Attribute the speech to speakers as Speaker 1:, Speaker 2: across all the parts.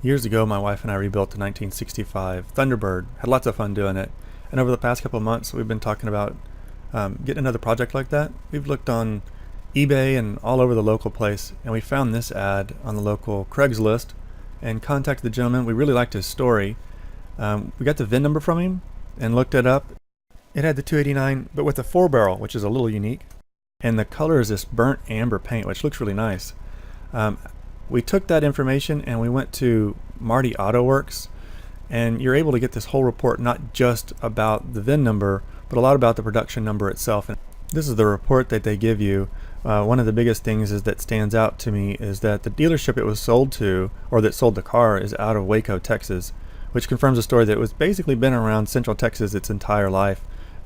Speaker 1: Years ago, my wife and I rebuilt the 1965 Thunderbird. Had lots of fun doing it. And over the past couple of months, we've been talking about getting another project like that. We've looked on eBay and all over the local place, and we found this ad on the local Craigslist and contacted the gentleman. We really liked his story. We got the VIN number from him and looked it up. It had the 289, but with a 4-barrel, which is a little unique. And the color is this burnt amber paint, which looks really nice. We took that information and we went to Marty Auto Works, and you're able to get this whole report, not just about the VIN number, but a lot about the production number itself. And this is the report that they give you. One of the biggest things that stands out to me is that the dealership it was sold to, or that sold the car, is out of Waco, Texas, which confirms a story that it was basically been around Central Texas its entire life.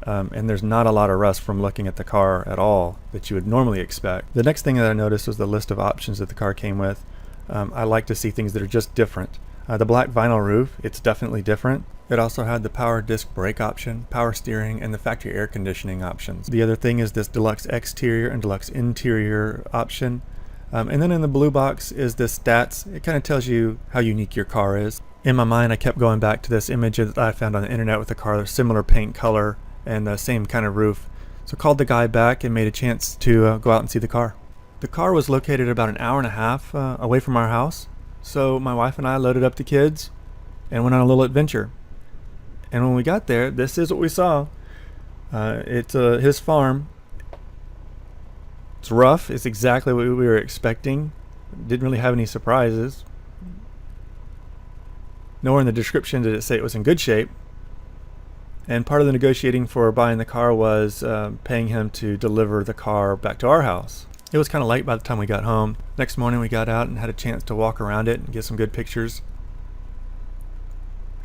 Speaker 1: And there's not a lot of rust from looking at the car at all that you would normally expect. The next thing that I noticed was the list of options that the car came with. I like to see things that are just different. The black vinyl roof, it's definitely different. It also had the power disc brake option, power steering, and the factory air conditioning options. The other thing is this deluxe exterior and deluxe interior option. And then in the blue box is the stats. It kind of tells you how unique your car is. In my mind, I kept going back to this image that I found on the internet with the car, similar paint color and the same kind of roof. So called the guy back and made a chance to go out and see the car. The car was located about an hour and a half away from our house. So my wife and I loaded up the kids and went on a little adventure. And when we got there, this is what we saw. It's his farm. It's rough. It's exactly what we were expecting. Didn't really have any surprises. Nowhere in the description did it say it was in good shape. And part of the negotiating for buying the car was paying him to deliver the car back to our house. It was kind of late by the time we got home. Next morning we got out and had a chance to walk around it and get some good pictures.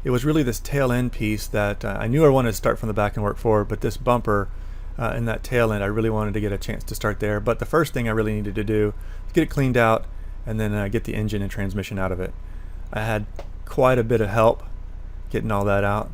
Speaker 1: It was really this tail end piece that I knew I wanted to start from the back and work forward, but this bumper and that tail end, I really wanted to get a chance to start there. But the first thing I really needed to do was get it cleaned out and then get the engine and transmission out of it. I had quite a bit of help getting all that out.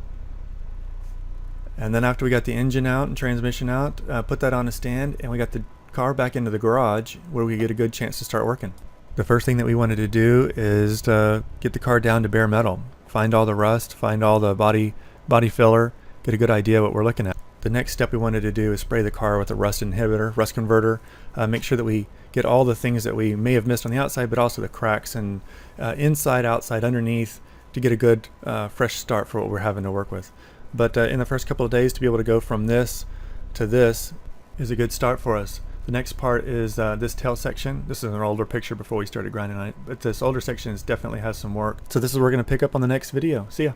Speaker 1: And then after we got the engine out and transmission out, put that on a stand, and we got the car back into the garage where we get a good chance to start working. The first thing that we wanted to do is to get the car down to bare metal, find all the rust, find all the body filler, get a good idea what we're looking at. The next step we wanted to do is spray the car with a rust inhibitor, rust converter, make sure that we get all the things that we may have missed on the outside, but also the cracks and inside, outside, underneath, to get a good fresh start for what we're having to work with. But in the first couple of days, to be able to go from this to this is a good start for us. The next part is this tail section. This is an older picture before we started grinding on it, but this older section definitely has some work. So this is what we're going to pick up on the next video. See ya.